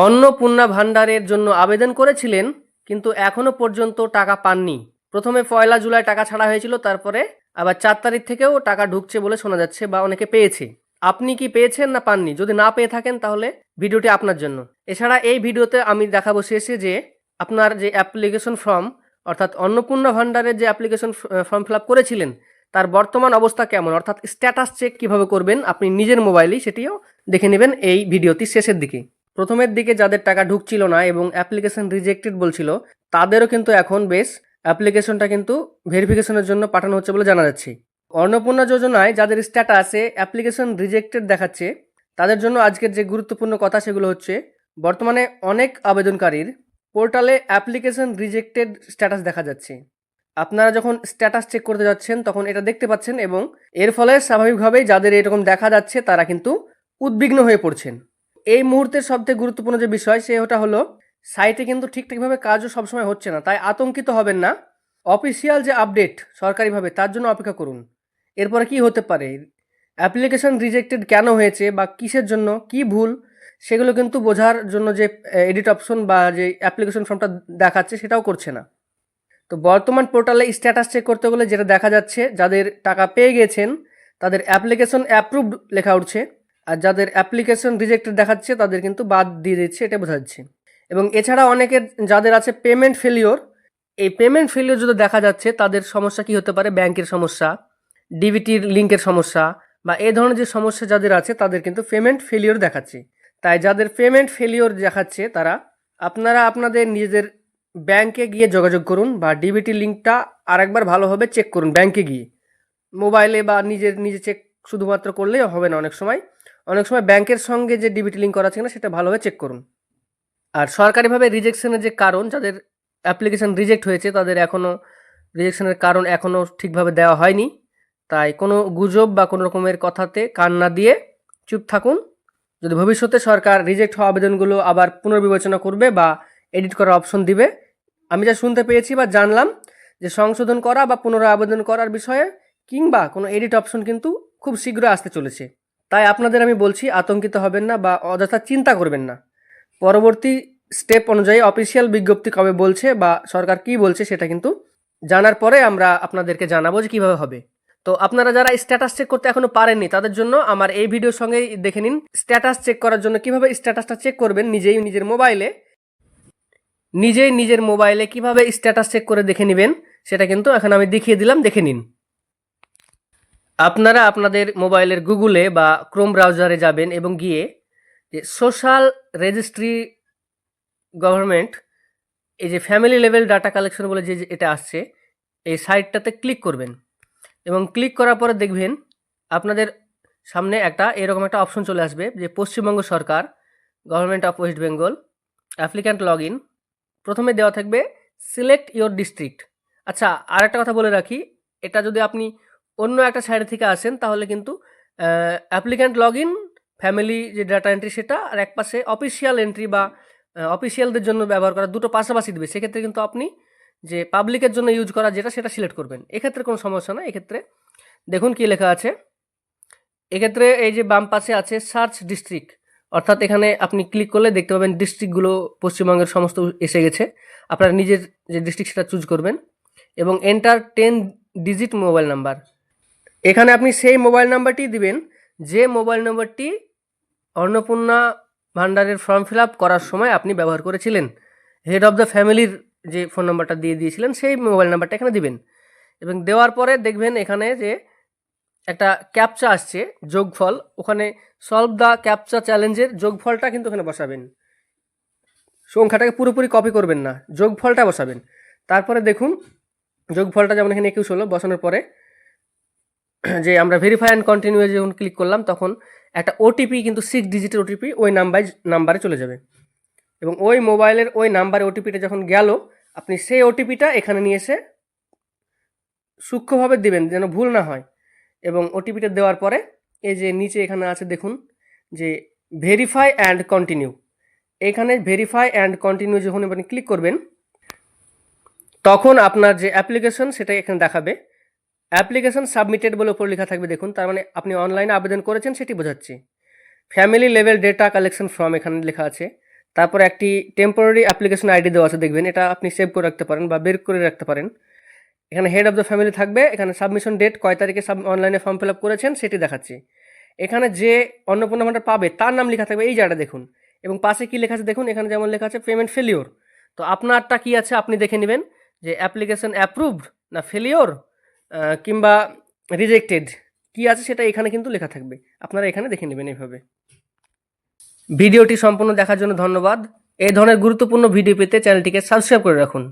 অন্নপূর্ণা ভান্ডারের জন্য আবেদন করেছিলেন কিন্তু এখনো পর্যন্ত টাকা পাননি। প্রথমে 1 জুলাই টাকা ছাড়া হয়েছিল, তারপরে আবার 4 তারিখ থেকেও টাকা ঢুকছে বলে শোনা যাচ্ছে বা অনেকে পেয়েছে। আপনি কি পেয়েছেন না পাননি? যদি না পেয়ে থাকেন তাহলে ভিডিওটি আপনার জন্য। এছাড়া এই ভিডিওতে আমি দেখাবো শেষে যে আপনার যে অ্যাপ্লিকেশন ফর্ম অর্থাৎ অন্নপূর্ণা ভান্ডারের যে অ্যাপ্লিকেশন ফর্ম ফিল আপ করেছিলেন তার বর্তমান অবস্থা কেমন, অর্থাৎ স্ট্যাটাস চেক কিভাবে করবেন আপনি নিজের মোবাইলেই, সেটিও দেখে নেবেন এই ভিডিওটি শেষের দিকে। প্রথমের দিকে যাদের টাকা ঢুকছিল না এবং অ্যাপ্লিকেশন রিজেক্টেড বলছিল তাদেরও কিন্তু এখন বেশ অ্যাপ্লিকেশনটা কিন্তু ভেরিফিকেশনের জন্য পাঠানো হচ্ছে বলে জানা যাচ্ছে। অন্নপূর্ণা যোজনায় যাদের স্ট্যাটাসে অ্যাপ্লিকেশন রিজেক্টেড দেখাচ্ছে তাদের জন্য আজকের যে গুরুত্বপূর্ণ কথা সেগুলো হচ্ছে, বর্তমানে অনেক আবেদনকারীর পোর্টালে অ্যাপ্লিকেশন রিজেক্টেড স্ট্যাটাস দেখা যাচ্ছে। আপনারা যখন স্ট্যাটাস চেক করতে যাচ্ছেন তখন এটা দেখতে পাচ্ছেন এবং এর ফলে স্বাভাবিকভাবেই যাদের এরকম দেখা যাচ্ছে তারা কিন্তু উদ্বিগ্ন হয়ে পড়ছেন। এই মুহূর্তের সবথেকে গুরুত্বপূর্ণ যে বিষয় সেটা হলো সাইটে কিন্তু ঠিকঠাকভাবে কাজও সবসময় হচ্ছে না, তাই আতঙ্কিত হবেন না। অফিসিয়াল যে আপডেট সরকারিভাবে তার জন্য অপেক্ষা করুন। এরপরে কি হতে পারে, অ্যাপ্লিকেশন রিজেক্টেড কেন হয়েছে বা কিসের জন্য, কি ভুল, সেগুলো কিন্তু বোঝার জন্য যে এডিট অপশন বা যে অ্যাপ্লিকেশন ফর্মটা দেখাচ্ছে সেটাও করছে না। তো বর্তমান পোর্টালে স্ট্যাটাস চেক করতে গেলে যেটা দেখা যাচ্ছে, যাদের টাকা পেয়ে গেছেন তাদের অ্যাপ্লিকেশন অ্যাপ্রুভড লেখা উঠছে, আর যাদের অ্যাপ্লিকেশন রিজেক্টেড দেখাচ্ছে তাদের কিন্তু বাদ দিয়ে দিচ্ছে, এটা বোঝা যাচ্ছে। এবং এছাড়া অনেকের যাদের আছে পেমেন্ট ফেলিওর, এই পেমেন্ট ফেলিওর যদি দেখা যাচ্ছে তাদের সমস্যা কি হতে পারে, ব্যাংকের সমস্যা, ডিবিটির লিঙ্কের সমস্যা বা এই ধরনের যে সমস্যা যাদের আছে তাদের কিন্তু পেমেন্ট ফেলিওর দেখাচ্ছে। তাই যাদের পেমেন্ট ফেলিওর দেখাচ্ছে আপনারা আপনাদের নিজেদের ব্যাংকে গিয়ে যোগাযোগ করুন বা ডিবিটি লিঙ্কটা আরেকবার ভালোভাবে চেক করুন ব্যাংকে গিয়ে। মোবাইলে বা নিজে চেক শুধুমাত্র করলেই হবে না, অনেক সময় ব্যাংকের সঙ্গে যে ডিবিটি লিঙ্ক করা আছে কিনা সেটা ভালোভাবে চেক করুন। আর সরকারিভাবে রিজেকশনের যে কারণ, যাদের অ্যাপ্লিকেশন রিজেক্ট হয়েছে তাদের এখনও রিজেকশনের কারণ এখনও ঠিকভাবে দেওয়া হয়নি, তাই কোনো গুজব বা কোনো রকমের কথাতে কান না দিয়ে চুপ থাকুন। যদি ভবিষ্যতে সরকার রিজেক্ট হওয়া আবেদনগুলো আবার পুনর্বিবেচনা করবে বা এডিট করার অপশন দিবে, আমি যা শুনতে পেয়েছি বা জানলাম যে সংশোধন করা বা পুনরায় আবেদন করার বিষয়ে কিংবা কোনো এডিট অপশন কিন্তু খুব শীঘ্রই আসতে চলেছে। তাই আপনাদের আমি বলছি আতঙ্কিত হবেন না বা অযথা চিন্তা করবেন না। পরবর্তী স্টেপ অনুযায়ী অফিসিয়াল বিজ্ঞপ্তি কবে বলছে বা সরকার কি বলছে সেটা কিন্তু জানার পরে আমরা আপনাদেরকে জানাবো যে কীভাবে হবে। তো আপনারা যারা স্ট্যাটাস চেক করতে এখনো পারেননি তাদের জন্য আমার এই ভিডিওর সঙ্গেই দেখে নিন স্ট্যাটাস চেক করার জন্য কিভাবে স্ট্যাটাসটা চেক করবেন নিজেই নিজের মোবাইলে কিভাবে স্ট্যাটাস চেক করে দেখে নেবেন সেটা কিন্তু এখন আমি দেখিয়ে দিলাম, দেখে নিন। আপনারা আপনাদের মোবাইলের গুগলে বা ক্রোম ব্রাউজারে যাবেন এবং গিয়ে যে সোশ্যাল রেজিস্ট্রি গভর্নমেন্ট, এই যে ফ্যামিলি লেভেল ডাটা কালেকশন বলে যে এটা আসছে এই সাইটটাতে ক্লিক করবেন এবং ক্লিক করার পরে দেখবেন আপনাদের সামনে এরকম একটা অপশন চলে আসবে যে পশ্চিমবঙ্গ সরকার, government of West Bengal, applicant log in, প্রথমে দেওয়া থাকবে সিলেক্ট ইয়োর ডিস্ট্রিক্ট। আচ্ছা, আর একটা কথা বলে রাখি, এটা যদি আপনি অন্য একটা সাইড থেকে আসেন তাহলে কিন্তু অ্যাপ্লিক্যান্ট লগ ইন, ফ্যামিলি যে ডাটা এন্ট্রি সেটা, আর এক পাশে অফিসিয়াল এন্ট্রি বা অফিসিয়ালদের জন্য ব্যবহার করা, দুটো পাশাপাশি দেবে। সেক্ষেত্রে কিন্তু আপনি যে পাবলিকের জন্য ইউজ করা যেটা সেটা সিলেক্ট করবেন। এক্ষেত্রে কোনো সমস্যা না। এক্ষেত্রে দেখুন কি লেখা আছে, এক্ষেত্রে এই যে বাম পাশে আছে সার্চ ডিস্ট্রিক্ট, অর্থাৎ এখানে আপনি ক্লিক করলে দেখতে পাবেন ডিস্ট্রিক্টগুলো পশ্চিমবঙ্গের সমস্ত এসে গেছে। আপনারা নিজের যে ডিস্ট্রিক্ট সেটা চুজ করবেন এবং এন্টার 10 ডিজিট মোবাইল নাম্বার। এখানে আপনি সেই মোবাইল নাম্বারটি দিবেন যে মোবাইল নাম্বারটি অন্নপূর্ণা ভান্ডারের ফর্ম ফিল আপ করার সময় আপনি ব্যবহার করেছিলেন। হেড অফ দ্য ফ্যামিলির যে ফোন নাম্বারটা দিয়েছিলেন সেই মোবাইল নাম্বারটা এখানে দিবেন এবং দেওয়ার পরে দেখবেন এখানে যে একটা ক্যাপচা আসছে যোগফল, ওখানে সলভ দ্য ক্যাপচা চ্যালেঞ্জের যোগফলটা কিন্তু ওখানে বসাবেন। সংখ্যাটাকে পুরোপুরি কপি করবেন না, যোগফলটা বসাবেন। তারপরে দেখুন যোগফলটা যেমন এখানে 21 হলো, বসানোর পরে যে আমরা ভেরিফাই অ্যান্ড কন্টিনিউ যখন ক্লিক করলাম তখন একটা ওটিপি, কিন্তু 6 ডিজিটের ওটিপি ওই নাম্বারে চলে যাবে এবং ওই মোবাইলের ওই নাম্বারে ওটিপিটা যখন গেল আপনি সেই ওটিপিটা এখানে নিয়ে এসে সূক্ষ্মভাবে দিবেন যেন ভুল না হয়। এবং ওটিপিটা দেওয়ার পরে এই যে নিচে এখানে আছে দেখুন যে ভেরিফাই অ্যান্ড কন্টিনিউ, এখানে ভেরিফাই অ্যান্ড কন্টিনিউ যখন আপনি ক্লিক করবেন তখন আপনার যে অ্যাপ্লিকেশন সেটা এখানে দেখাবে। অ্যাপ্লিকেশন সাবমিটেড বলে উপর লেখা থাকবে দেখুন, তার মানে আপনি অনলাইনে আবেদন করেছেন সেটি বোঝাচ্ছে। Family level data collection form এখানে লেখা আছে, তারপরে একটি টেম্পোরারি অ্যাপ্লিকেশন আইডি দেওয়া আছে, দেখবেন এটা আপনি সেভ করে রাখতে পারেন বা বের করে রাখতে পারেন। এখানে হেড অফ দ্য ফ্যামিলি থাকবে, এখানে সাবমিশন ডেট কয় তারিখে অনলাইনে ফর্ম ফিল আপ করেছেন সেটি দেখাচ্ছি। এখানে যে অন্নপূর্ণা ভাণ্ডার পাবে তার নাম লেখা থাকবে, এই জায়গাটা দেখুন, এবং পাশে কী লেখা আছে দেখুন, এখানে যেমন লেখা আছে পেমেন্ট ফেলিওর। তো আপনারটা কী আছে আপনি দেখে নেবেন যে অ্যাপ্লিকেশন অ্যাপ্রুভড না ফেলিওর কিংবা রিজেক্টেড কী আছে সেটা এখানে কিন্তু লেখা থাকবে, আপনারা এখানে দেখে নেবেন এইভাবে। ভিডিওটি সম্পূর্ণ দেখার জন্য ধন্যবাদ। এই ধরনের গুরুত্বপূর্ণ ভিডিও পেতে চ্যানেলটিকে সাবস্ক্রাইব করে রাখুন।